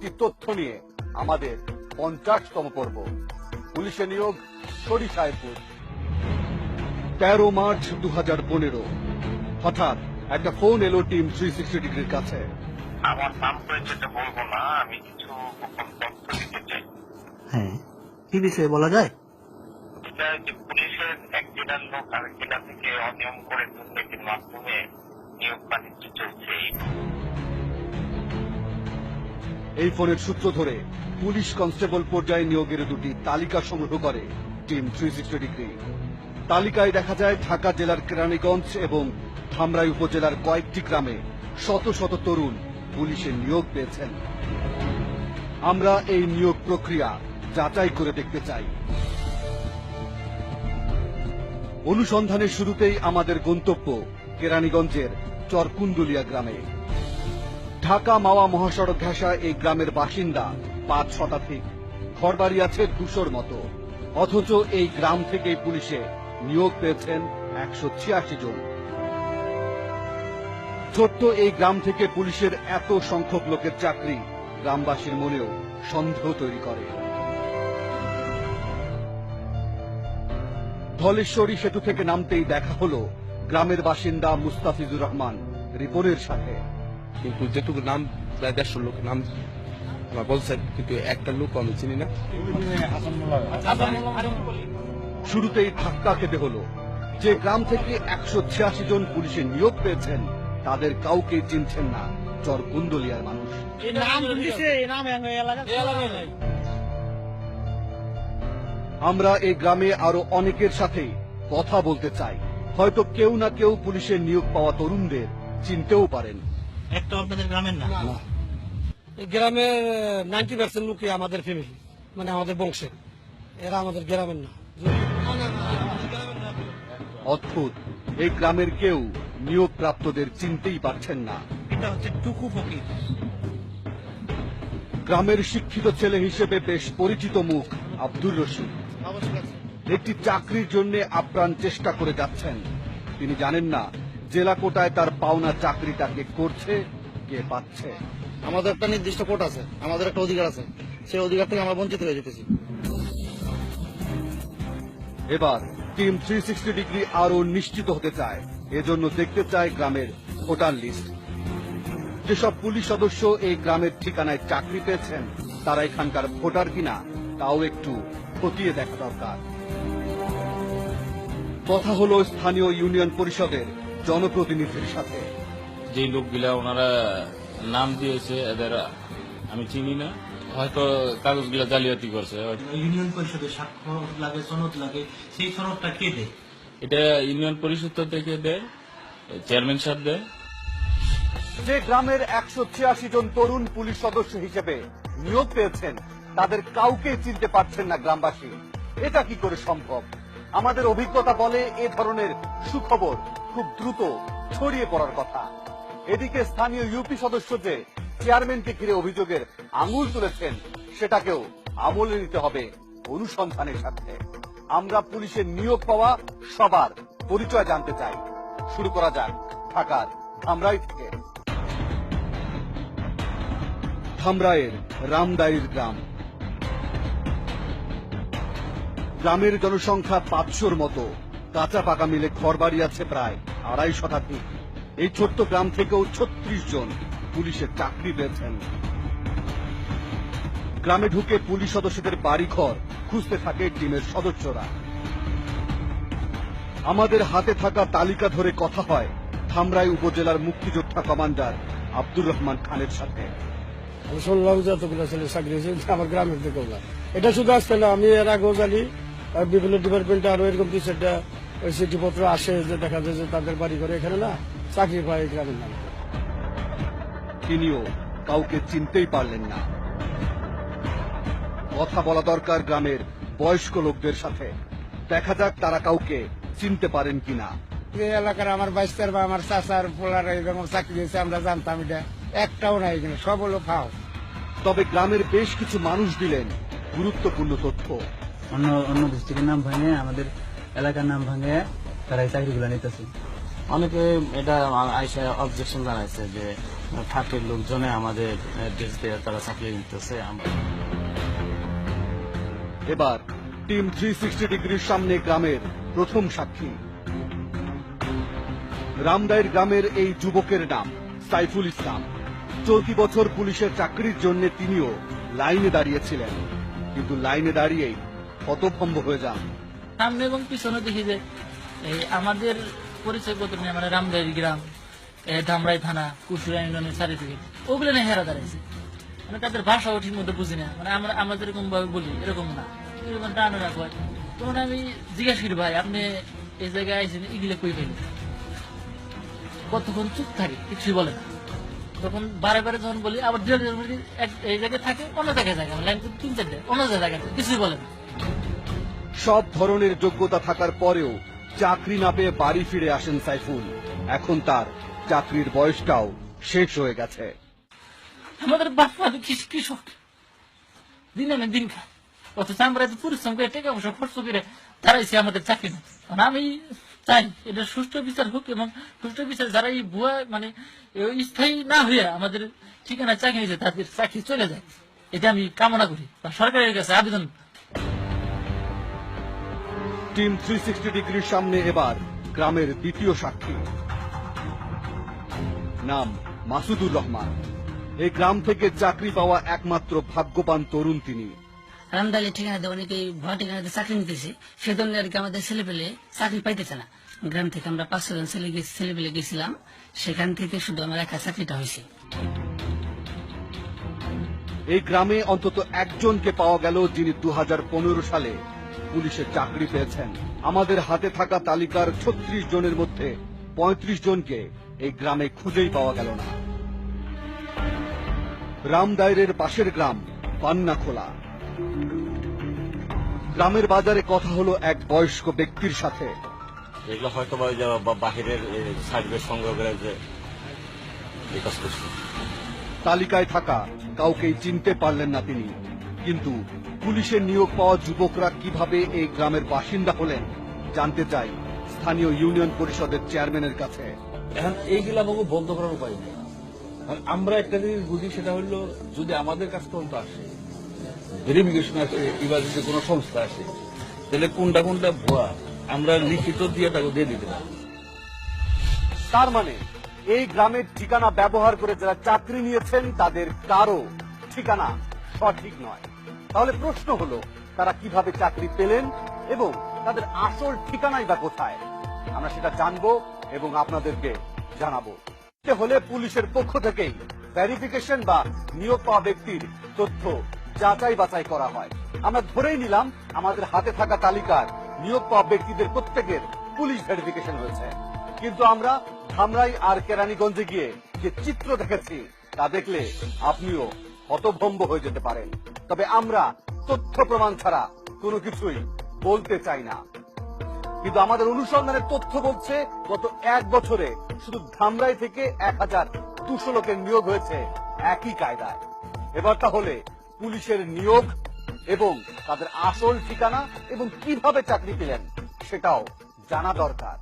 একটি তথ্য নিয়ে আমাদের 50তম পর্ব। পুলিশে নিয়োগ সরিষায়পুর। 13 মার্চ 2015 হঠাৎ একটা ফোন এলো টিম 360 ডিগ্রির কাছে। আমার নাম পরিচয়টা বলবো না, আমি কিছু গোপন তথ্য দিতে চাই। হ্যাঁ, কি বিষয়ে বলা যায়? এটা যে পুলিশের এক জেলার লোক আরেক জেলা থেকে অনিয়ম করে দুর্নীতির মাধ্যমে নিয়োগ বাণিজ্য চলছে। এই ফোনের সূত্র ধরে পুলিশ কনস্টেবল পর্যায়ে নিয়োগের দুটি তালিকা সংগ্রহ করে টিম 360 ডিগ্রি। তালিকায় দেখা যায় ঢাকা জেলার কেরানীগঞ্জ এবং ধামরাই উপজেলার কয়েকটি গ্রামে শত শত তরুণ পুলিশে নিয়োগ পেয়েছেন। আমরা এই নিয়োগ প্রক্রিয়া যাচাই করে দেখতে চাই। অনুসন্ধানের শুরুতেই আমাদের গন্তব্য কেরানীগঞ্জের চরকুন্ডুলিয়া গ্রামে। ঢাকা মাওয়া মহাসড়ক ঘেঁষা এই গ্রামের বাসিন্দা 5 শতাধিক, ঘরবাড়ি আছে 200-র মতো। অথচ এই গ্রাম থেকেই পুলিশে নিয়োগ পেয়েছেন 186 জন। ছোট্ট এই গ্রাম থেকে পুলিশের এত সংখ্যক লোকের চাকরি গ্রামবাসীর মনেও সন্দেহ তৈরি করে। ধলেশ্বরী সেতু থেকে নামতেই দেখা হলো গ্রামের বাসিন্দা মুস্তাফিজুর রহমান রিপনের সাথে। কিন্তু যেটুকু নাম প্রায় 150 লোক নাম আমার বলছেন, কিন্তু একটা লোক আমি চিনি না। শুরুতেই ধাক্কা খেতে হলো। যে গ্রাম থেকে 186 জন পুলিশে নিয়োগ পেয়েছেন তাদের কাউকে চিনছেন না চরকুন্ডলিয়ার মানুষ। আমরা এই গ্রামে আরো অনেকের সাথে কথা বলতে চাই। হয়তো কেউ না কেউ পুলিশের নিয়োগ পাওয়া তরুণদের চিনতেও পারেন। একটা আপনাদের গ্রামের না? গ্রামের 90% লোকই আমাদের ফ্যামিলি, মানে আমাদের বংশে। এরা আমাদের গ্রামের না। অদ্ভুত, এই গ্রামের কেউ নিয়োগ প্রাপ্তদের চিনতেই পারছেন না। এটা হচ্ছে টুকু ফকির। গ্রামের শিক্ষিত ছেলে হিসেবে বেশ পরিচিত মুখ আব্দুর রশিদ একটি চাকরির জন্য আপ্রাণ চেষ্টা করে যাচ্ছেন। তিনি জানেন না জেলা কোটায় তার পাওনা চাকরিটা কে করছে, কে পাচ্ছে। আমাদের একটা নির্দিষ্ট কোট আছে, আমাদের একটা অধিকার আছে, সেই অধিকার থেকে আমরা বঞ্চিত হয়ে যেতেছি। এবার টিম 360 ডিগ্রি আরো নিশ্চিত হতে চায়। এজন্য দেখতে চায় গ্রামের ভোটার লিস্ট। যেসব পুলিশ সদস্য এই গ্রামের ঠিকানায় চাকরি পেয়েছেন তারা এখানকার ভোটার কিনা তাও একটু খতিয়ে দেখা দরকার। কথা হলো স্থানীয় ইউনিয়ন পরিষদের জনপ্রতিনিধির সাথে। যে লোকগুলা ওনারা নাম দিয়েছে এদের আমি চিনি না, হয়তো কাগজগুলা জালিয়াতি করছে। ইউনিয়ন পরিষদের স্বাক্ষর লাগে, সনদ লাগে, সেই সনদটা কে দেয়? এটা ইউনিয়ন পরিষদ থেকে দেয়, চেয়ারম্যান সাহেব দেয়। যে গ্রামের 186 জন তরুণ পুলিশ সদস্য হিসেবে নিয়োগ পেয়েছেন তাদের কাউকে চিনতে পারছেন না গ্রামবাসী। এটা কি করে সম্ভব? আমাদের অভিজ্ঞতা বলে এ ধরনের সুখবর খুব দ্রুত ছড়িয়ে পড়ার কথা। এদিকে স্থানীয় ইউপি সদস্য যে চেয়ারম্যানকে ঘিরে অভিযোগের আঙুল তুলেছেন সেটাকেও আমলে নিতে হবে অনুসন্ধানের সাথে। আমরা পুলিশের নিয়োগ পাওয়া সবার পরিচয় জানতে চাই। শুরু করা যাক ঢাকার ধামরাই থেকে। ধামরাইয়ের রামদাইর গ্রাম। গ্রামের জনসংখ্যা 500-র মতো, কাঁচা পাকা মিলে ঘরবাড়ি আছে প্রায় 250 শতাধিক। এই ছোট্ট গ্রাম থেকেও 36 জন পুলিশের চাকরি পেয়েছেন। গ্রামে ঢুকে পুলিশ সদস্যদের বাড়িঘর খুঁজতে থাকে টিমের সদস্যরা। আমাদের হাতে থাকা তালিকা ধরে কথা হয় ধামরাই উপজেলার মুক্তিযোদ্ধা কমান্ডার আব্দুর রহমান খানের সাথে। আমি শুনলাম যে এতগুলো ছেলে চাকরি হয়েছে আমার গ্রামের দিকেও না। এটা শুধু আসছে না, আমি এর আগেও জানি বিভিন্ন ডিপার্টমেন্টে আরো এরকম কিছু একটা চিঠিপত্র আসে যে দেখা যায় যে তাদের বাড়ি ঘরে এখানে না চাকরি পায় গ্রামের নামে। তিনিও কাউকে চিনতেই পারলেন না। কথা বলা দরকার গ্রামের বয়স্ক লোকদের সাথে, দেখা যাক তারা কাউকে চিনতে পারেন কিনা। এই এলাকার আমার বাইস্তার বা আমার চাচার পোলার এরকম চাকরি হয়েছে আমরা জানতাম, এটা একটাও নাই এখানে, সব হলো ফাও। তবে গ্রামের বেশ কিছু মানুষ দিলেন গুরুত্বপূর্ণ তথ্য। অন্য ডিস্ট্রিক্টের নাম ভাঙে আমাদের এলাকার নাম ভাঙে তারা এই চাকরিগুলো নিতেছে। অনেকে এটা আইসা অবজেকশন জানাইছে যে ফাঁকের লোকজনে আমাদের ড্রেস দিয়ে তারা চাকরি নিতেছে। এবার টিম 360 ডিগ্রির সামনে গ্রামের প্রথম সাক্ষী। রামদাইর গ্রামের এই যুবকের নাম সাইফুল ইসলাম। চলতি বছর পুলিশের চাকরির জন্য তিনিও লাইনে দাঁড়িয়েছিলেন, কিন্তু লাইনে দাঁড়িয়েই হতভম্ব হয়ে যান। সামনে এবং পিছনে দেখি যে এই আমাদের পরিচয়পত্র নিয়ে মানে রামদাইর গ্রাম, ধামরাই থানা, কুশুরা ইউনিয়নের সার্টিফিকেট ওগুলো নিয়ে হেরা দাঁড়াইছে। মানে তাদের ভাষাও ঠিক মতো বুঝি না, মানে আমরা যেরকম ভাবে বলি এরকম না, এরকম টানো না কয়। তখন আমি জিজ্ঞাসা করি, ভাই আপনি এই জায়গায় আইসেন এগুলো কই ফেলি? কতক্ষণ চুপ থাকে, কিছুই বলে না। তখন বারে বারে যখন বলি আবার এই জায়গায় থাকে, অন্য জায়গায় থাকে, লাইন 3-4 অন্য জায়গায় কিছুই বলে না। সব ধরনের যোগ্যতা থাকার পরেও চাকরি না পেয়ে বাড়ি ফিরে আসেন সাইফুল। এখন তার চাকরির বয়সটাও শেষ হয়ে গেছে। আমাদের বাপমা কৃষক, দিন আনে দিন খায়, অথচ আমরা পরিশ্রম করে টাকা পয়সা খরচ করে তারাইছি আমাদের চাকরি না। আমি চাই এটা সুষ্ঠু বিচার হোক, এবং সুষ্ঠু বিচার যারা এই ভুয়া মানে স্থায়ী না হয়ে আমাদের ঠিকানা চাকরি নিয়েছে তাদের চাকরি চলে যায়, এটা আমি কামনা করি বা সরকারের কাছে আবেদন। টিম 360 ডিগ্রির সামনে এবার গ্রামের দ্বিতীয় সাক্ষী। নাম মাসুদুর রহমান। এই গ্রাম থেকে চাকরি পাওয়া একমাত্র ভাগ্যবান তরুণ তিনি। রামদাইলে ঠিকানাতে অনেকেই ভুয়া ঠিকানাতে চাকরি নিতেছে, সেজন্য আর কি আমাদের ছেলে পেলে চাকরি পাইতেছে না। গ্রাম থেকে আমরা 5-6 জন ছেলে পেলে গেছিলাম, সেখান থেকে শুধু আমার একা চাকরিটা হয়েছে। এই গ্রামে অন্তত একজনকে পাওয়া গেল যিনি 2015 সালে পুলিশের চাকরি পেয়েছেন। আমাদের হাতে থাকা তালিকার 36 জনের মধ্যে 35 জনকে এই গ্রামে খুঁজেই পাওয়া গেল না। রামদাইরের পাশের গ্রাম পান্নাখোলা। গ্রামের বাজারে কথা হলো এক বয়স্ক ব্যক্তির সাথে। এগুলো হয়তো বাহিরের সার্টিফিকেট সংগ্রহ করে যে এই কাজ করছে। তালিকায় থাকা কাউকেই চিনতে পারলেন না তিনি, কিন্তু পুলিশের নিয়োগ পাওয়া যুবকরা কিভাবে এই গ্রামের বাসিন্দা হলেন জানতে চাই স্থানীয় ইউনিয়ন পরিষদের চেয়ারম্যানের কাছে। এখন এইগুলা আমাকে বন্ধ করার উপায় নেই। আমরা একটা জিনিস বুঝি, সেটা হলো যদি আমাদের কাছ পর্যন্ত আসে, ভেরিফিকেশন আসে, এবার যদি কোনো সংস্থা আসে, তাহলে কোনটা কোনটা ভুয়া আমরা লিখিত দিয়ে তাকে দিয়ে দিতে পারি। তার মানে এই গ্রামের ঠিকানা ব্যবহার করে যারা চাকরি নিয়েছেন তাদের কারো ঠিকানা সঠিক নয়। তাহলে প্রশ্ন হলো তারা কিভাবে চাকরি পেলেন এবং তাদের আসল ঠিকানাই বা কোথায়? আমরা সেটা জানবো এবং আপনাদেরকে জানাবো। হলে পুলিশের পক্ষ থেকেই ভেরিফিকেশন বা নিয়োগ পাওয়া ব্যক্তির তথ্য যাচাই বাছাই করা হয়। আমরা ধরেই নিলাম আমাদের হাতে থাকা তালিকার নিয়োগ পাওয়া ব্যক্তিদের প্রত্যেকের পুলিশ ভেরিফিকেশন হয়েছে, কিন্তু আমরা ধামরাই আর কেরানীগঞ্জে গিয়ে যে চিত্র দেখেছি তা দেখলে আপনিও হতভম্ব হয়ে যেতে পারেন। তবে আমরা তথ্য প্রমাণ ছাড়া কোনো কিছুই বলতে চাই না। কিন্তু আমাদের অনুসন্ধানের তথ্য বলছে গত 1 বছরে শুধু ধামরাই থেকে 1200 লোকের নিয়োগ হয়েছে একই কায়দায়। এবার তাহলে পুলিশের নিয়োগ এবং তাদের আসল ঠিকানা এবং কিভাবে চাকরি পেলেন সেটাও জানা দরকার।